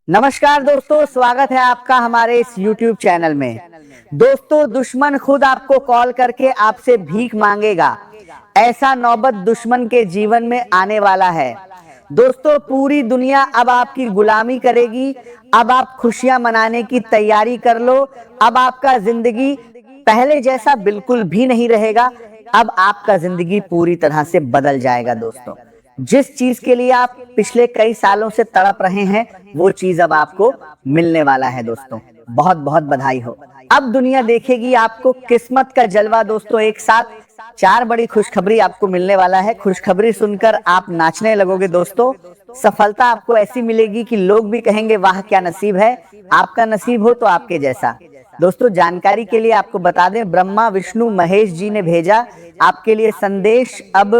नमस्कार दोस्तों, स्वागत है आपका हमारे इस YouTube चैनल में। दोस्तों, दुश्मन खुद आपको कॉल करके आपसे भीख मांगेगा। ऐसा नौबत दुश्मन के जीवन में आने वाला है। दोस्तों, पूरी दुनिया अब आपकी गुलामी करेगी। अब आप खुशियां मनाने की तैयारी कर लो। अब आपका जिंदगी पहले जैसा बिल्कुल भी नहीं रहेगा। अब आपका जिंदगी पूरी तरह से बदल जाएगा। दोस्तों, जिस चीज के लिए आप पिछले कई सालों से तड़प रहे हैं, वो चीज अब आपको मिलने वाला है। दोस्तों, बहुत बहुत बधाई हो। अब दुनिया देखेगी आपको किस्मत का जलवा। दोस्तों, एक साथ चार बड़ी खुशखबरी आपको मिलने वाला है। खुशखबरी सुनकर आप नाचने लगोगे। दोस्तों, सफलता आपको ऐसी मिलेगी कि लोग भी कहेंगे वाह क्या नसीब है। आपका नसीब हो तो आपके जैसा। दोस्तों, जानकारी के लिए आपको बता दें, ब्रह्मा विष्णु महेश जी ने भेजा आपके लिए संदेश। अब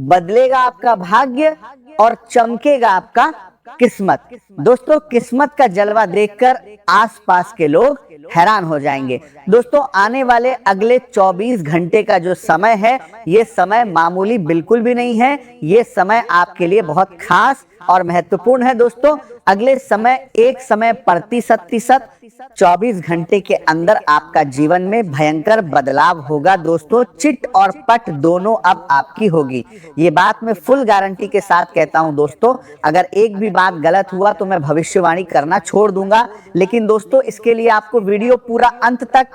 बदलेगा आपका भाग्य और चमकेगा आपका किस्मत। दोस्तों, किस्मत का जलवा देखकर आसपास के लोग हैरान हो जाएंगे। दोस्तों, आने वाले अगले 24 घंटे का जो समय है, ये समय मामूली बिल्कुल भी नहीं है। ये समय आपके लिए बहुत खास और महत्वपूर्ण है। दोस्तों, अगले समय एक समय प्रतिशत 24 घंटे के अंदर आपका जीवन में भयंकर बदलाव होगा। दोस्तों, चिट और पट दोनों अब आपकी होगी। ये बात मैं फुल गारंटी के साथ कहता हूं। दोस्तों, अगर एक भी बात गलत हुआ तो मैं भविष्यवाणी करना छोड़ दूंगा। लेकिन दोस्तों, इसके लिए आपको वीडियो पूरा अंत तक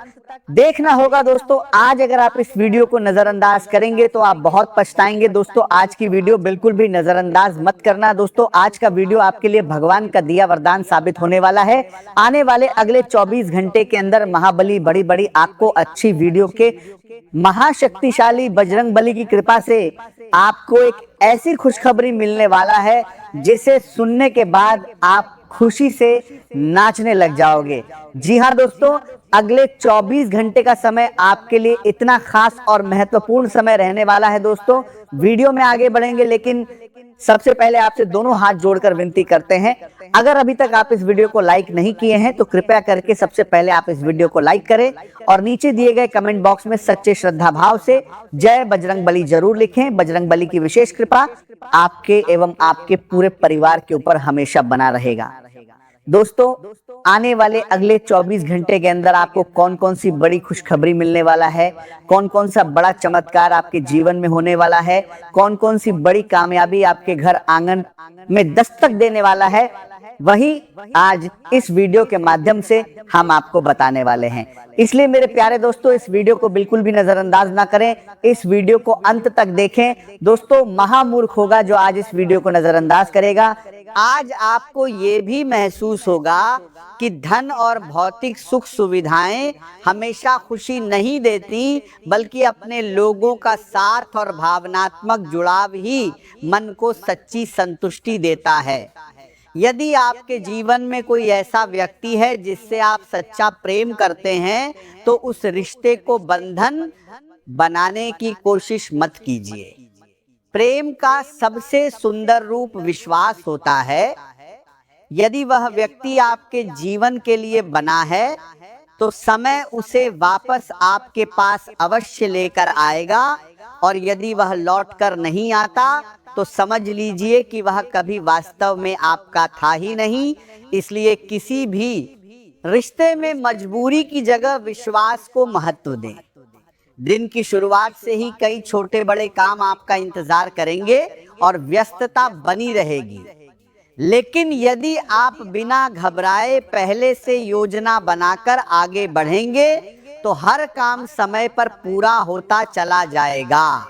देखना होगा। दोस्तों, आज अगर आप इस वीडियो को नजरअंदाज करेंगे तो आप बहुत पछताएंगे। दोस्तों, आज की वीडियो बिल्कुल भी नजरअंदाज मत करना। दोस्तों, आज का वीडियो आपके लिए भगवान का दिया वरदान साबित होने वाला है। आने वाले अगले 24 घंटे के अंदर महाबली बड़ी बड़ी आपको अच्छी वीडियो के महाशक्तिशाली बजरंग बली की कृपा से आपको एक ऐसी खुशखबरी मिलने वाला है जिसे सुनने के बाद आप खुशी से नाचने लग जाओगे। जी हाँ दोस्तों, अगले 24 घंटे का समय आपके लिए इतना खास और महत्वपूर्ण समय रहने वाला है। दोस्तों, वीडियो में आगे बढ़ेंगे, लेकिन सबसे पहले आपसे दोनों हाथ जोड़कर विनती करते हैं, अगर अभी तक आप इस वीडियो को लाइक नहीं किए हैं तो कृपया करके सबसे पहले आप इस वीडियो को लाइक करें और नीचे दिए गए कमेंट बॉक्स में सच्चे श्रद्धा भाव से जय बजरंग बली जरूर लिखें। बजरंग बली की विशेष कृपा आपके एवं आपके पूरे परिवार के ऊपर हमेशा बना रहेगा। दोस्तों, आने वाले अगले 24 घंटे के अंदर आपको कौन कौन सी बड़ी खुशखबरी मिलने वाला है, कौन कौन सा बड़ा चमत्कार आपके जीवन में होने वाला है, कौन कौन सी बड़ी कामयाबी आपके घर आंगन में दस्तक देने वाला है, वही आज इस वीडियो के माध्यम से हम आपको बताने वाले हैं। इसलिए मेरे प्यारे दोस्तों, इस वीडियो को बिल्कुल भी नजरअंदाज ना करें, इस वीडियो को अंत तक देखें। दोस्तों, महामूर्ख होगा जो आज इस वीडियो को नजरअंदाज करेगा। आज आपको ये भी महसूस होगा कि धन और भौतिक सुख सुविधाएं हमेशा खुशी नहीं देती, बल्कि अपने लोगों का साथ और भावनात्मक जुड़ाव ही मन को सच्ची संतुष्टि देता है। यदि आपके जीवन में कोई ऐसा व्यक्ति है जिससे आप सच्चा प्रेम करते हैं, तो उस रिश्ते को बंधन बनाने की कोशिश मत कीजिए। प्रेम का सबसे सुंदर रूप विश्वास होता है। यदि वह व्यक्ति आपके जीवन के लिए बना है, तो समय उसे वापस आपके पास अवश्य लेकर आएगा, और यदि वह लौटकर नहीं आता तो समझ लीजिए कि वह कभी वास्तव में आपका था ही नहीं। इसलिए किसी भी रिश्ते में मजबूरी की जगह विश्वास को महत्व दें। दिन की शुरुआत से ही कई छोटे बड़े काम आपका इंतजार करेंगे और व्यस्तता बनी रहेगी। लेकिन यदि आप बिना घबराए पहले से योजना बनाकर आगे बढ़ेंगे तो हर काम समय पर पूरा होता चला जाएगा।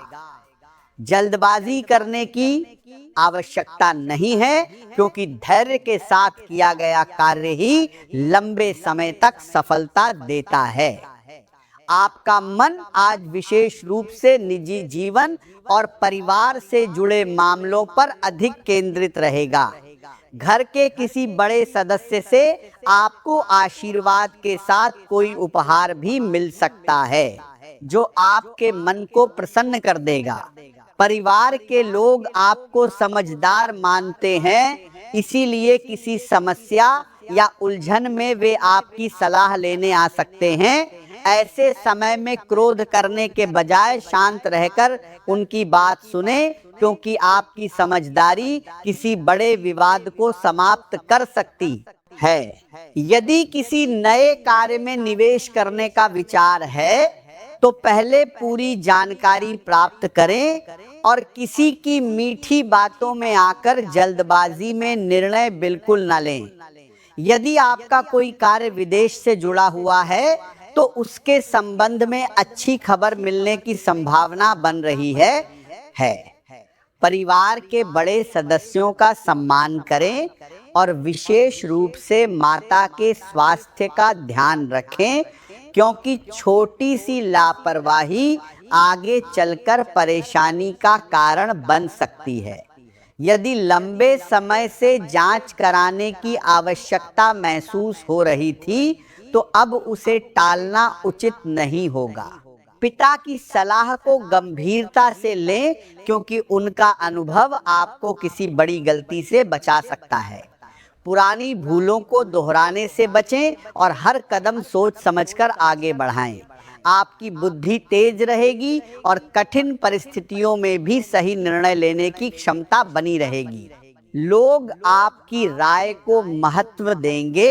जल्दबाजी करने की आवश्यकता नहीं है, क्योंकि धैर्य के साथ किया गया कार्य ही लंबे समय तक सफलता देता है। आपका मन आज विशेष रूप से निजी जीवन और परिवार से जुड़े मामलों पर अधिक केंद्रित रहेगा। घर के किसी बड़े सदस्य से आपको आशीर्वाद के साथ कोई उपहार भी मिल सकता है, जो आपके मन को प्रसन्न कर देगा। परिवार के लोग आपको समझदार मानते हैं, इसीलिए किसी समस्या या उलझन में वे आपकी सलाह लेने आ सकते हैं। ऐसे समय में क्रोध करने के बजाय शांत रहकर उनकी बात सुने, क्योंकि आपकी समझदारी किसी बड़े विवाद को समाप्त कर सकती है। यदि किसी नए कार्य में निवेश करने का विचार है तो पहले पूरी जानकारी प्राप्त करें और किसी की मीठी बातों में आकर जल्दबाजी में निर्णय बिल्कुल न लें। यदि आपका कोई कार्य विदेश से जुड़ा हुआ है तो उसके संबंध में अच्छी खबर मिलने की संभावना बन रही है। परिवार के बड़े सदस्यों का सम्मान करें और विशेष रूप से माता के स्वास्थ्य का ध्यान रखें, क्योंकि छोटी सी लापरवाही आगे चलकर परेशानी का कारण बन सकती है। यदि लंबे समय से जांच कराने की आवश्यकता महसूस हो रही थी तो अब उसे टालना उचित नहीं होगा। पिता की सलाह को गंभीरता से लें, क्योंकि उनका अनुभव आपको किसी बड़ी गलती से बचा सकता है। पुरानी भूलों को दोहराने से बचें और हर कदम सोच समझकर आगे बढ़ाएं। आपकी बुद्धि तेज रहेगी और कठिन परिस्थितियों में भी सही निर्णय लेने की क्षमता बनी रहेगी। लोग आपकी राय को महत्व देंगे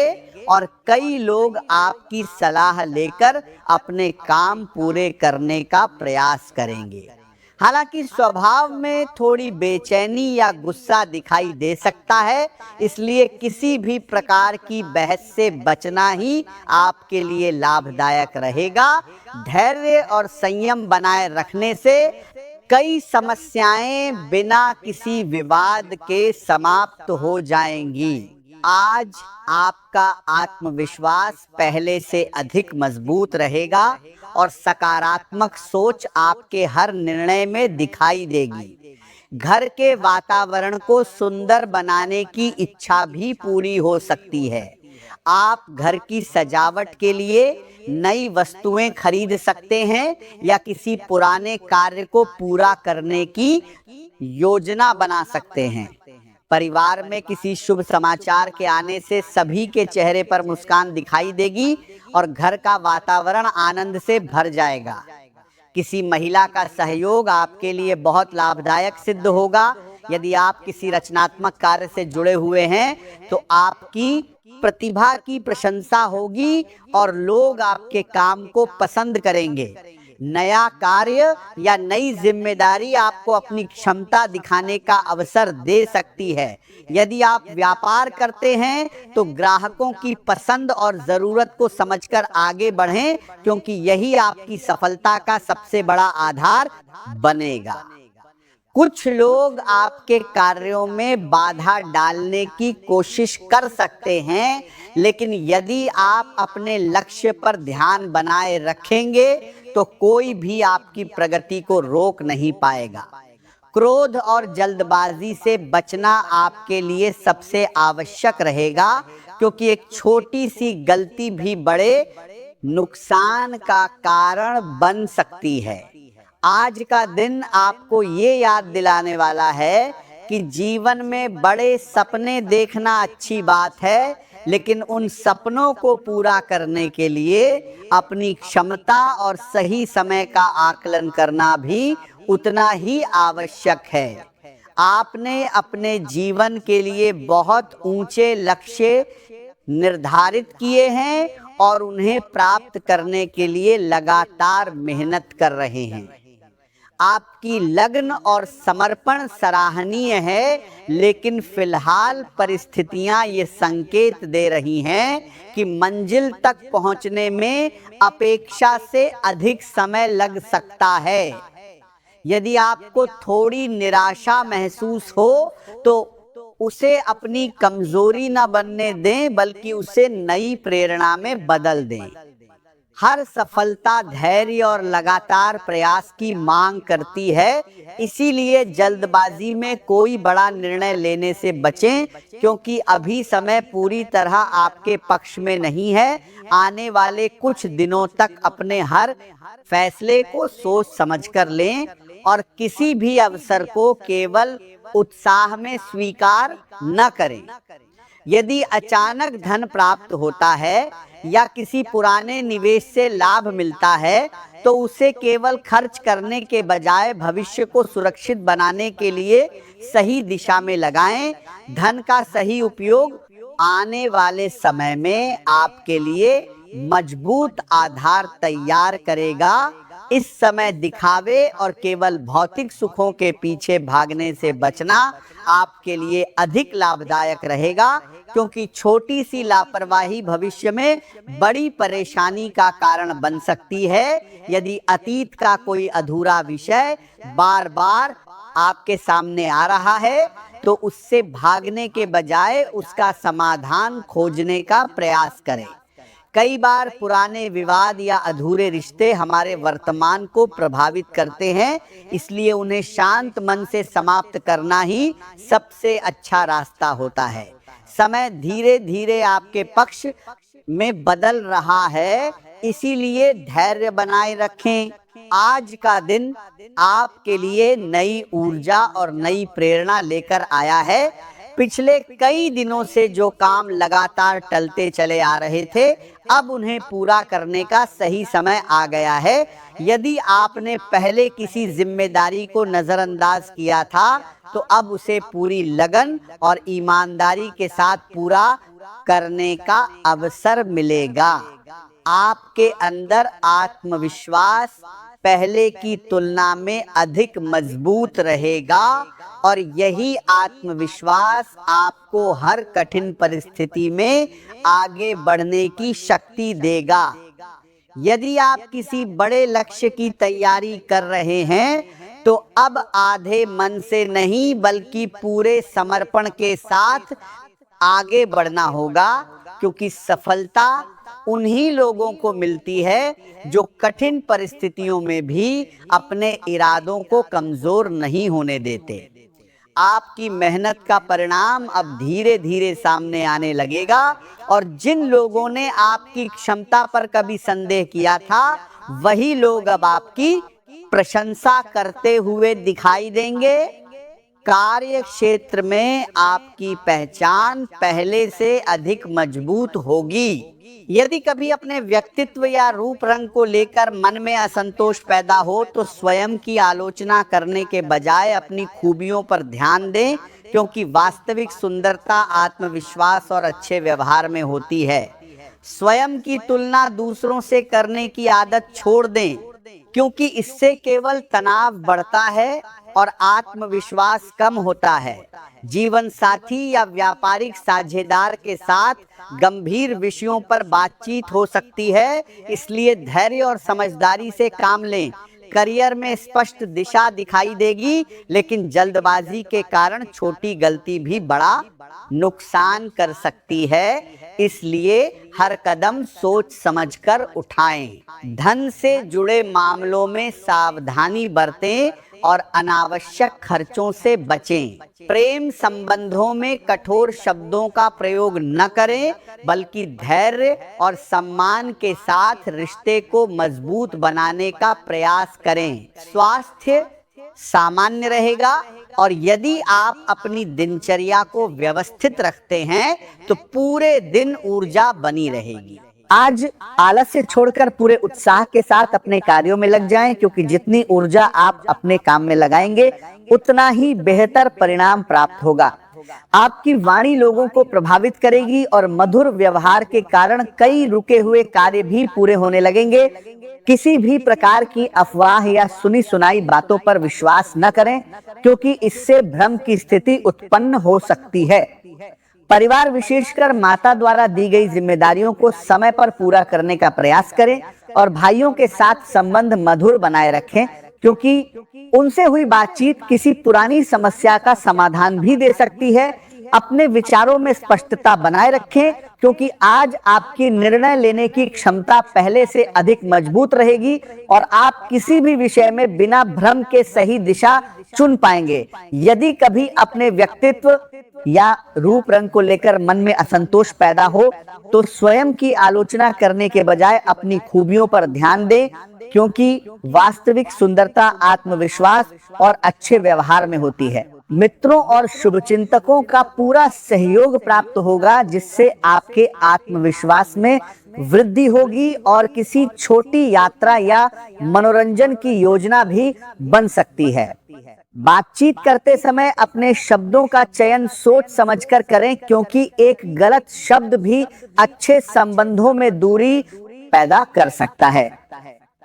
और कई लोग आपकी सलाह लेकर अपने काम पूरे करने का प्रयास करेंगे। हालांकि स्वभाव में थोड़ी बेचैनी या गुस्सा दिखाई दे सकता है, इसलिए किसी भी प्रकार की बहस से बचना ही आपके लिए लाभदायक रहेगा। धैर्य और संयम बनाए रखने से कई समस्याएं बिना किसी विवाद के समाप्त हो जाएंगी। आज आपका आत्मविश्वास पहले से अधिक मजबूत रहेगा और सकारात्मक सोच आपके हर निर्णय में दिखाई देगी। घर के वातावरण को सुंदर बनाने की इच्छा भी पूरी हो सकती है। आप घर की सजावट के लिए नई वस्तुएं खरीद सकते हैं या किसी पुराने कार्य को पूरा करने की योजना बना सकते हैं। परिवार में किसी शुभ समाचार के आने से सभी के चेहरे पर मुस्कान दिखाई देगी और घर का वातावरण आनंद से भर जाएगा। किसी महिला का सहयोग आपके लिए बहुत लाभदायक सिद्ध होगा। यदि आप किसी रचनात्मक कार्य से जुड़े हुए हैं तो आपकी प्रतिभा की प्रशंसा होगी और लोग आपके काम को पसंद करेंगे। नया कार्य या नई जिम्मेदारी आपको अपनी क्षमता दिखाने का अवसर दे सकती है। यदि आप व्यापार करते हैं तो ग्राहकों की पसंद और जरूरत को समझकर आगे बढ़ें, क्योंकि यही आपकी सफलता का सबसे बड़ा आधार बनेगा। कुछ लोग आपके कार्यों में बाधा डालने की कोशिश कर सकते हैं, लेकिन यदि आप अपने लक्ष्य पर ध्यान बनाए रखेंगे तो कोई भी आपकी प्रगति को रोक नहीं पाएगा। क्रोध और जल्दबाजी से बचना आपके लिए सबसे आवश्यक रहेगा, क्योंकि एक छोटी सी गलती भी बड़े नुकसान का कारण बन सकती है। आज का दिन आपको ये याद दिलाने वाला है कि जीवन में बड़े सपने देखना अच्छी बात है, लेकिन उन सपनों को पूरा करने के लिए अपनी क्षमता और सही समय का आकलन करना भी उतना ही आवश्यक है। आपने अपने जीवन के लिए बहुत ऊंचे लक्ष्य निर्धारित किए हैं और उन्हें प्राप्त करने के लिए लगातार मेहनत कर रहे हैं। आपकी लगन और समर्पण सराहनीय है, लेकिन फिलहाल परिस्थितियां ये संकेत दे रही हैं कि मंजिल तक पहुंचने में अपेक्षा से अधिक समय लग सकता है। यदि आपको थोड़ी निराशा महसूस हो तो उसे अपनी कमजोरी न बनने दें, बल्कि उसे नई प्रेरणा में बदल दें। हर सफलता धैर्य और लगातार प्रयास की मांग करती है, इसीलिए जल्दबाजी में कोई बड़ा निर्णय लेने से बचें, क्योंकि अभी समय पूरी तरह आपके पक्ष में नहीं है। आने वाले कुछ दिनों तक अपने हर फैसले को सोच समझकर लें और किसी भी अवसर को केवल उत्साह में स्वीकार न करें। यदि अचानक धन प्राप्त होता है या किसी पुराने निवेश से लाभ मिलता है तो उसे केवल खर्च करने के बजाय भविष्य को सुरक्षित बनाने के लिए सही दिशा में लगाएं। धन का सही उपयोग आने वाले समय में आपके लिए मजबूत आधार तैयार करेगा। इस समय दिखावे और केवल भौतिक सुखों के पीछे भागने से बचना आपके लिए अधिक लाभदायक रहेगा, क्योंकि छोटी सी लापरवाही भविष्य में बड़ी परेशानी का कारण बन सकती है। यदि अतीत का कोई अधूरा विषय बार बार आपके सामने आ रहा है तो उससे भागने के बजाय उसका समाधान खोजने का प्रयास करें। कई बार पुराने विवाद या अधूरे रिश्ते हमारे वर्तमान को प्रभावित करते हैं, इसलिए उन्हें शांत मन से समाप्त करना ही सबसे अच्छा रास्ता होता है। समय धीरे धीरे आपके पक्ष में बदल रहा है, इसीलिए धैर्य बनाए रखें। आज का दिन आपके लिए नई ऊर्जा और नई प्रेरणा लेकर आया है। पिछले कई दिनों से जो काम लगातार टलते चले आ रहे थे, अब उन्हें पूरा करने का सही समय आ गया है। यदि आपने पहले किसी जिम्मेदारी को नजरअंदाज किया था तो अब उसे पूरी लगन और ईमानदारी के साथ पूरा करने का अवसर मिलेगा। आपके अंदर आत्मविश्वास पहले की तुलना में अधिक मजबूत रहेगा और यही आत्मविश्वास आपको हर कठिन परिस्थिति में आगे बढ़ने की शक्ति देगा। यदि आप किसी बड़े लक्ष्य की तैयारी कर रहे हैं तो अब आधे मन से नहीं बल्कि पूरे समर्पण के साथ आगे बढ़ना होगा, क्योंकि सफलता उन्हीं लोगों को मिलती है जो कठिन परिस्थितियों में भी अपने इरादों को कमजोर नहीं होने देते। आपकी मेहनत का परिणाम अब धीरे धीरे सामने आने लगेगा और जिन लोगों ने आपकी क्षमता पर कभी संदेह किया था, वही लोग अब आपकी प्रशंसा करते हुए दिखाई देंगे। कार्य क्षेत्र में आपकी पहचान पहले से अधिक मजबूत होगी। यदि कभी अपने व्यक्तित्व या रूप रंग को लेकर मन में असंतोष पैदा हो तो स्वयं की आलोचना करने के बजाय अपनी खूबियों पर ध्यान दें, क्योंकि वास्तविक सुंदरता आत्मविश्वास और अच्छे व्यवहार में होती है। स्वयं की तुलना दूसरों से करने की आदत छोड़ दें, क्योंकि इससे केवल तनाव बढ़ता है और आत्मविश्वास कम होता है। जीवन साथी या व्यापारिक साझेदार के साथ गंभीर विषयों पर बातचीत हो सकती है, इसलिए धैर्य और समझदारी से काम लें। करियर में स्पष्ट दिशा दिखाई देगी, लेकिन जल्दबाजी के कारण छोटी गलती भी बड़ा नुकसान कर सकती है, इसलिए हर कदम सोच समझकर उठाएं। धन से जुड़े मामलों में सावधानी बरतें और अनावश्यक खर्चों से बचें। प्रेम संबंधों में कठोर शब्दों का प्रयोग न करें, बल्कि धैर्य और सम्मान के साथ रिश्ते को मजबूत बनाने का प्रयास करें। स्वास्थ्य सामान्य रहेगा और यदि आप अपनी दिनचर्या को व्यवस्थित रखते हैं तो पूरे दिन ऊर्जा बनी रहेगी। आज आलस्य छोड़कर पूरे उत्साह के साथ अपने कार्यों में लग जाएं, क्योंकि जितनी ऊर्जा आप अपने काम में लगाएंगे उतना ही बेहतर परिणाम प्राप्त होगा। आपकी वाणी लोगों को प्रभावित करेगी और मधुर व्यवहार के कारण कई रुके हुए कार्य भी पूरे होने लगेंगे। किसी भी प्रकार की अफवाह या सुनी सुनाई बातों पर विश्वास न करें, क्योंकि इससे भ्रम की स्थिति उत्पन्न हो सकती है। परिवार विशेषकर माता द्वारा दी गई जिम्मेदारियों को समय पर पूरा करने का प्रयास करें और भाइयों के साथ संबंध मधुर बनाए रखें, क्योंकि उनसे हुई बातचीत किसी पुरानी समस्या का समाधान भी दे सकती है। अपने विचारों में स्पष्टता बनाए रखें, क्योंकि आज आपकी निर्णय लेने की क्षमता पहले से अधिक मजबूत रहेगी और आप किसी भी विषय में बिना भ्रम के सही दिशा चुन पाएंगे। यदि कभी अपने व्यक्तित्व या रूप रंग को लेकर मन में असंतोष पैदा हो तो स्वयं की आलोचना करने के बजाय अपनी खूबियों पर ध्यान दें, क्योंकि वास्तविक सुंदरता आत्मविश्वास और अच्छे व्यवहार में होती है। मित्रों और शुभचिंतकों का पूरा सहयोग प्राप्त होगा, जिससे आपके आत्मविश्वास में वृद्धि होगी और किसी छोटी यात्रा या मनोरंजन की योजना भी बन सकती है। बातचीत करते समय अपने शब्दों का चयन सोच समझकर करें, क्योंकि एक गलत शब्द भी अच्छे संबंधों में दूरी पैदा कर सकता है।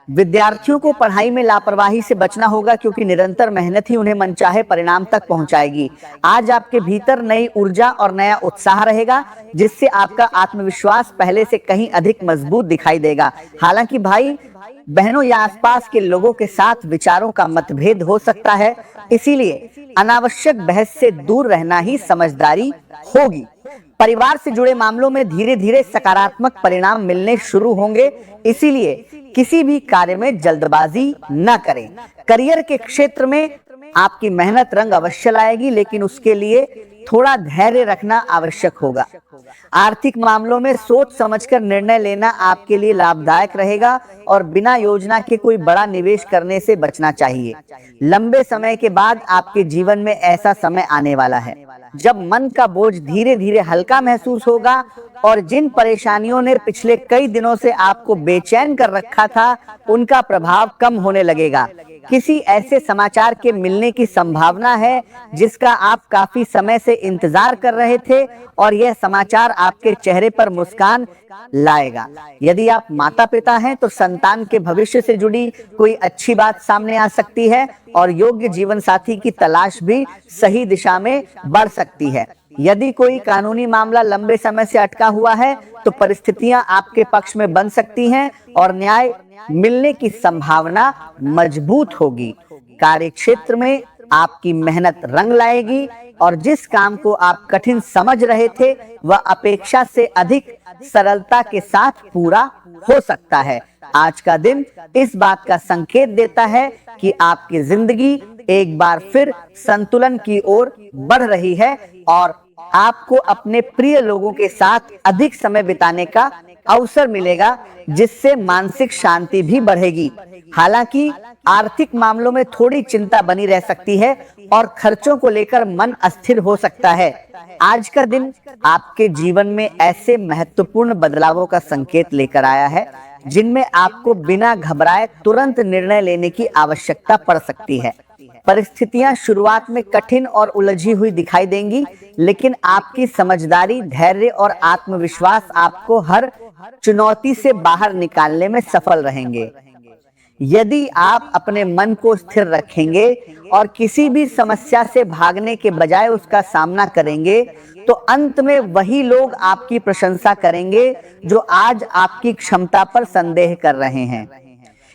विद्यार्थियों को पढ़ाई में लापरवाही से बचना होगा, क्योंकि निरंतर मेहनत ही उन्हें मनचाहे परिणाम तक पहुंचाएगी। आज आपके भीतर नई ऊर्जा और नया उत्साह रहेगा, जिससे आपका आत्मविश्वास पहले से कहीं अधिक मजबूत दिखाई देगा। हालांकि भाई बहनों या आसपास के लोगों के साथ विचारों का मतभेद हो सकता है, इसीलिए अनावश्यक बहस से दूर रहना ही समझदारी होगी। परिवार से जुड़े मामलों में धीरे धीरे सकारात्मक परिणाम मिलने शुरू होंगे, इसीलिए किसी भी कार्य में जल्दबाजी न करें। करियर के क्षेत्र में आपकी मेहनत रंग अवश्य लाएगी, लेकिन उसके लिए थोड़ा धैर्य रखना आवश्यक होगा। आर्थिक मामलों में सोच समझकर निर्णय लेना आपके लिए लाभदायक रहेगा और बिना योजना के कोई बड़ा निवेश करने से बचना चाहिए। लंबे समय के बाद आपके जीवन में ऐसा समय आने वाला है जब मन का बोझ धीरे धीरे हल्का महसूस होगा और जिन परेशानियों ने पिछले कई दिनों से आपको बेचैन कर रखा था, उनका प्रभाव कम होने लगेगा। किसी ऐसे समाचार के मिलने की संभावना है जिसका आप काफी समय से इंतजार कर रहे थे, और यह समाचार आपके चेहरे पर मुस्कान लाएगा। यदि आप माता पिता हैं तो संतान के भविष्य से जुड़ी कोई अच्छी बात सामने आ सकती है और योग्य जीवन साथी की तलाश भी सही दिशा में बढ़ सकती है। यदि कोई कानूनी मामला लंबे समय से अटका हुआ है तो परिस्थितियां आपके पक्ष में बन सकती हैं और न्याय मिलने की संभावना मजबूत होगी। कार्य क्षेत्र में आपकी मेहनत रंग लाएगी और जिस काम को आप कठिन समझ रहे थे वह अपेक्षा से अधिक सरलता के साथ पूरा हो सकता है। आज का दिन इस बात का संकेत देता है कि आपकी जिंदगी एक बार फिर संतुलन की ओर बढ़ रही है और आपको अपने प्रिय लोगों के साथ अधिक समय बिताने का अवसर मिलेगा, जिससे मानसिक शांति भी बढ़ेगी। हालांकि आर्थिक मामलों में थोड़ी चिंता बनी रह सकती है और खर्चों को लेकर मन अस्थिर हो सकता है। आज का दिन आपके जीवन में ऐसे महत्वपूर्ण बदलावों का संकेत लेकर आया है जिनमें आपको बिना घबराए तुरंत निर्णय लेने की आवश्यकता पड़ सकती है। परिस्थितियां शुरुआत में कठिन और उलझी हुई दिखाई देंगी, लेकिन आपकी समझदारी, धैर्य और आत्मविश्वास आपको हर चुनौती से बाहर निकालने में सफल रहेंगे। यदि आप अपने मन को स्थिर रखेंगे और किसी भी समस्या से भागने के बजाय उसका सामना करेंगे, तो अंत में वही लोग आपकी प्रशंसा करेंगे जो आज आपकी क्षमता पर संदेह कर रहे हैं।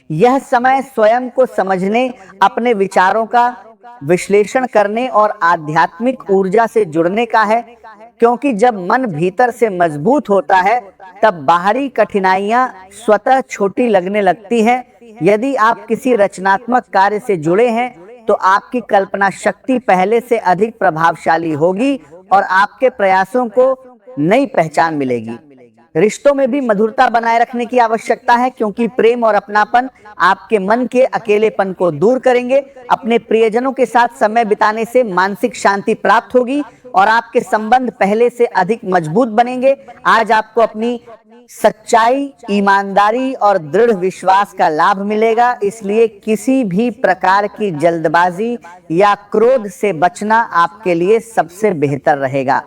यह समय स्वयं को समझने, अपने विचारों का विश्लेषण करने और आध्यात्मिक ऊर्जा से जुड़ने का है, क्योंकि जब मन भीतर से मजबूत होता है तब बाहरी कठिनाइयां स्वतः छोटी लगने लगती हैं। यदि आप किसी रचनात्मक कार्य से जुड़े हैं तो आपकी कल्पना शक्ति पहले से अधिक प्रभावशाली होगी और आपके प्रयासों को नई पहचान मिलेगी। रिश्तों में भी मधुरता बनाए रखने की आवश्यकता है, क्योंकि प्रेम और अपनापन आपके मन के अकेलेपन को दूर करेंगे। अपने प्रियजनों के साथ समय बिताने से मानसिक शांति प्राप्त होगी और आपके संबंध पहले से अधिक मजबूत बनेंगे। आज आपको अपनी सच्चाई, ईमानदारी और दृढ़ विश्वास का लाभ मिलेगा, इसलिए किसी भी प्रकार की जल्दबाजी या क्रोध से बचना आपके लिए सबसे बेहतर रहेगा।